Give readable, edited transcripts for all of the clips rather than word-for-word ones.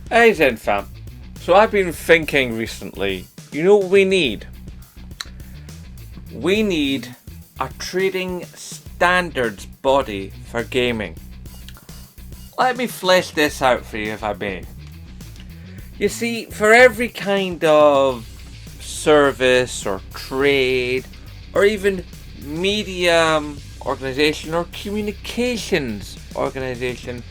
Hey Zen fam. So I've been thinking recently, you know what we need? We need a trading standards body for gaming. Let me flesh this out for you if I may. You see, for every kind of service or trade or even media organization or communications organization,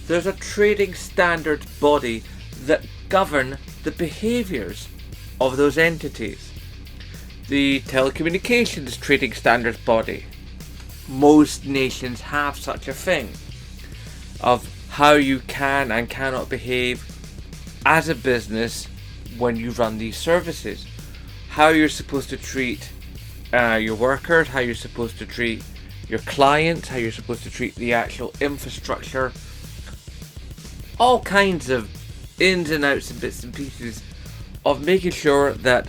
there's a trading standards body that govern the behaviors of those entities. The telecommunications trading standards body. Most nations have such a thing of how you can and cannot behave as a business when you run these services. How you're supposed to treat your workers, how you're supposed to treat your clients, how you're supposed to treat the actual infrastructure. All kinds of ins and outs and bits and pieces of making sure that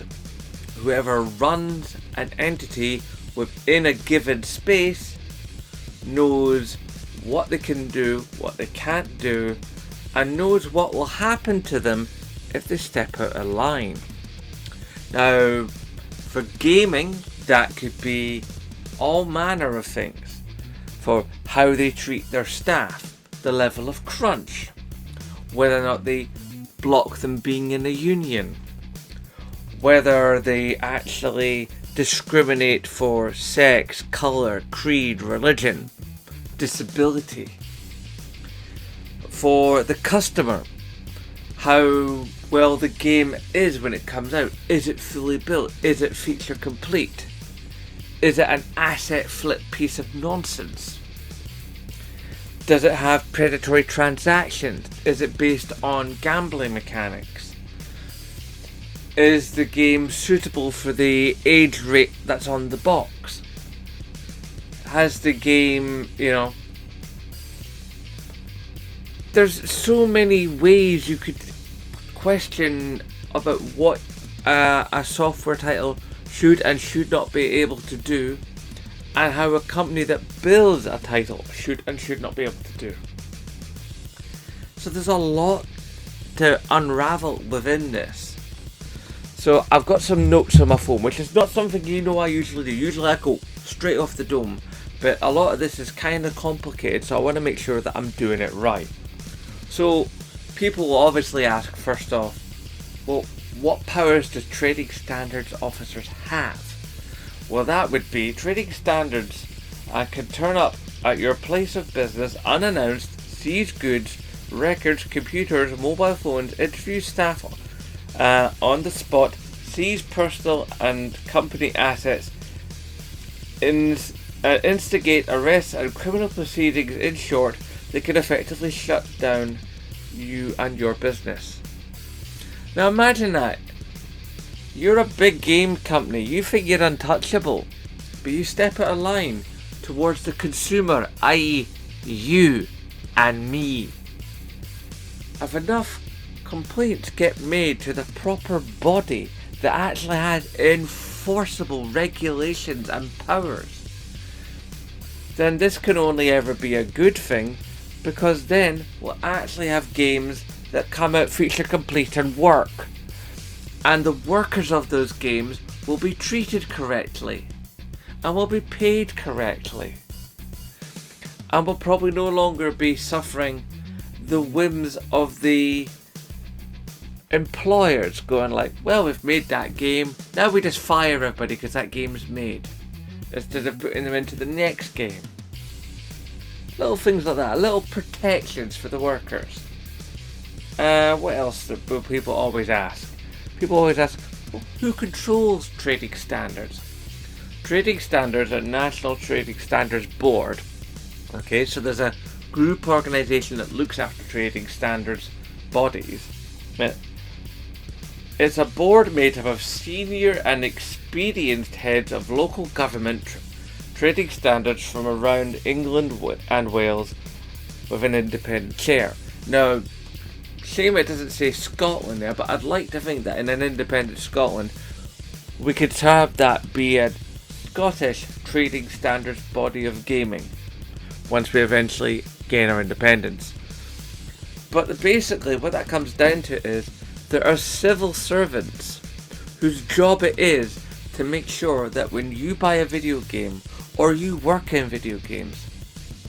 whoever runs an entity within a given space knows what they can do, what they can't do, and knows what will happen to them if they step out of line. Now, for gaming, that could be all manner of things. For how they treat their staff, the level of crunch, whether or not they block them being in a union, whether they actually discriminate for sex, colour, creed, religion, disability. For the customer, how well the game is when it comes out. Is it fully built? Is it feature complete? Is it an asset flip piece of nonsense? Does it have predatory transactions? Is it based on gambling mechanics? Is the game suitable for the age rate that's on the box? Has the game, there's so many ways you could question about what a software title should and should not be able to do, and how a company that builds a title should and should not be able to do. So there's a lot to unravel within this. So I've got some notes on my phone, which is not something I usually do. Usually I go straight off the dome, but a lot of this is kind of complicated, so I want to make sure that I'm doing it right. So people will obviously ask first off, well, what powers does trading standards officers have? Well, that would be trading standards can turn up at your place of business unannounced, seize goods, records, computers, mobile phones, interview staff on the spot, seize personal and company assets, instigate arrests and criminal proceedings. In short, they can effectively shut down you and your business. Now imagine that. You're a big game company, you think you're untouchable, but you step out of line towards the consumer, i.e. you and me. If enough complaints get made to the proper body that actually has enforceable regulations and powers, then this can only ever be a good thing, because then we'll actually have games that come out feature complete and work. And the workers of those games will be treated correctly and will be paid correctly, and will probably no longer be suffering the whims of the employers going like, well, we've made that game, now we just fire everybody because that game's made, instead of putting them into the next game. Little things like that, little protections for the workers. What else do people always ask? People always ask, well, who controls trading standards? Trading standards are National Trading Standards Board. Okay, so there's a group organisation that looks after trading standards bodies. It's a board made up of senior and experienced heads of local government trading standards from around England and Wales, with an independent chair. Now, shame it doesn't say Scotland there, but I'd like to think that in an independent Scotland we could have that be a Scottish trading standards body of gaming once we eventually gain our independence. But basically what that comes down to is there are civil servants whose job it is to make sure that when you buy a video game or you work in video games,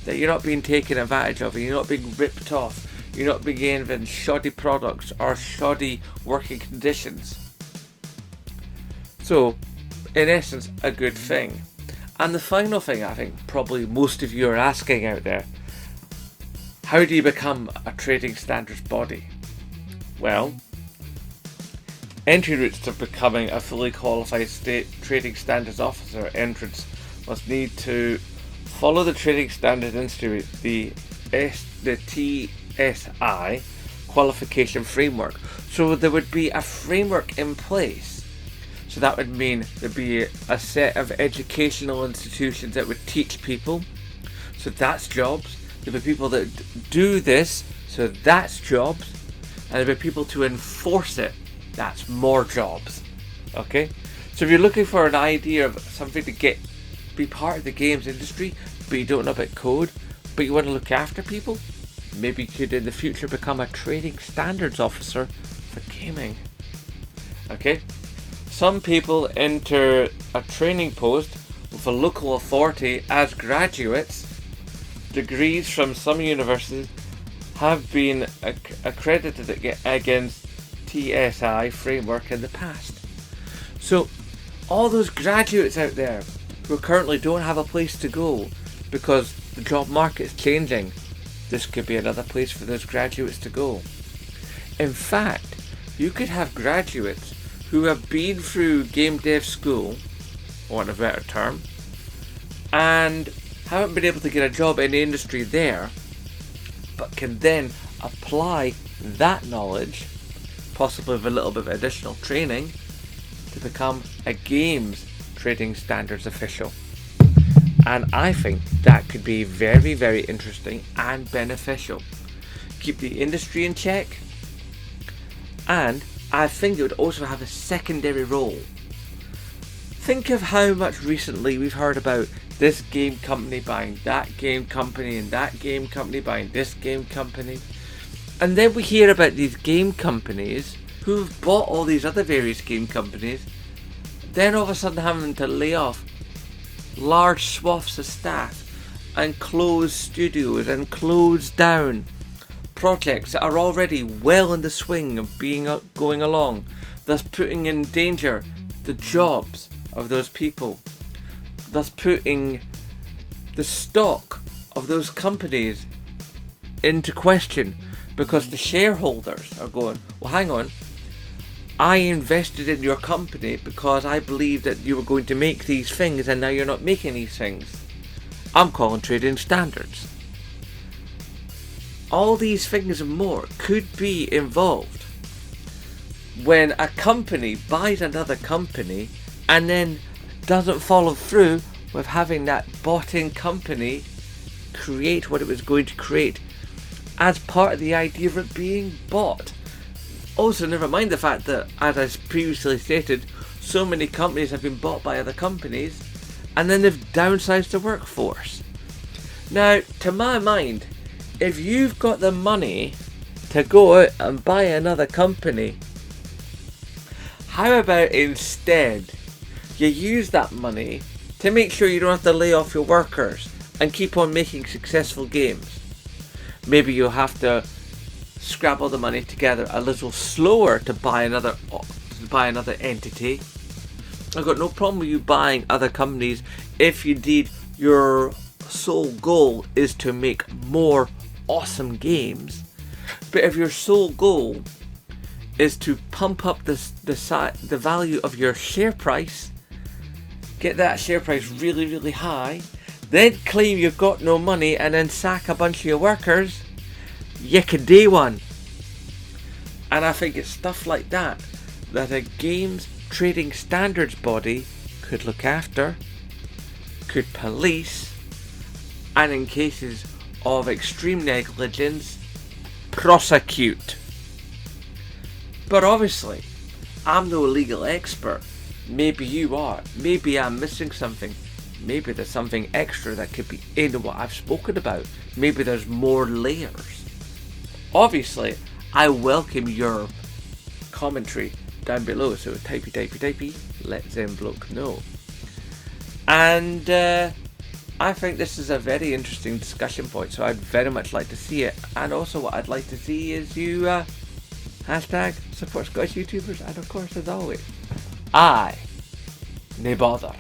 that you're not being taken advantage of, and you're not being ripped off, you're not being given shoddy products or shoddy working conditions. So, in essence, a good thing. And the final thing I think probably most of you are asking out there, how do you become a trading standards body? Well, entry routes to becoming a fully qualified state trading standards officer entrants must need to follow the Trading Standards Institute, the TSI qualification framework. So there would be a framework in place. So that would mean there'd be a set of educational institutions that would teach people. So that's jobs. There'd be people that do this. So that's jobs. And there'd be people to enforce it. That's more jobs. Okay? So if you're looking for an idea of something to be part of the games industry, but you don't know about code, but you want to look after people, maybe you could in the future become a trading standards officer for gaming. Okay? Some people enter a training post with a local authority as graduates. Degrees from some universities have been accredited against TSI framework in the past. So all those graduates out there who currently don't have a place to go because the job market's changing, this could be another place for those graduates to go. In fact, you could have graduates who have been through game dev school, for want of a better term, and haven't been able to get a job in the industry there, but can then apply that knowledge, possibly with a little bit of additional training, to become a games trading standards official. And I think that could be very, very interesting and beneficial. Keep the industry in check, and I think it would also have a secondary role. Think of how much recently we've heard about this game company buying that game company and that game company buying this game company. And then we hear about these game companies who've bought all these other various game companies, then all of a sudden having to lay off large swaths of staff and close studios and close down projects that are already well in the swing of going along, thus putting in danger the jobs of those people, thus putting the stock of those companies into question, because the shareholders are going, well, hang on, I invested in your company because I believed that you were going to make these things, and now you're not making these things. I'm calling trading standards. All these things and more could be involved when a company buys another company and then doesn't follow through with having that bought-in company create what it was going to create as part of the idea of it being bought. Also, never mind the fact that, as I previously stated, so many companies have been bought by other companies and then they've downsized the workforce. Now, to my mind, if you've got the money to go out and buy another company, how about instead you use that money to make sure you don't have to lay off your workers and keep on making successful games? Maybe you'll have to scrabble the money together a little slower to buy another entity. I've got no problem with you buying other companies if indeed your sole goal is to make more awesome games. But if your sole goal is to pump up the value of your share price, get that share price really, really high, then claim you've got no money and then sack a bunch of your workers, you can do one. And I think it's stuff like that that a games trading standards body could look after, could police, and in cases of extreme negligence, prosecute. But obviously, I'm no legal expert. Maybe you are. Maybe I'm missing something. Maybe there's something extra that could be in what I've spoken about. Maybe there's more layers. Obviously, I welcome your commentary down below, so typey, let them bloke know. And I think this is a very interesting discussion point, so I'd very much like to see it. And also what I'd like to see is you hashtag support Scottish YouTubers, and of course, as always, I nae bother.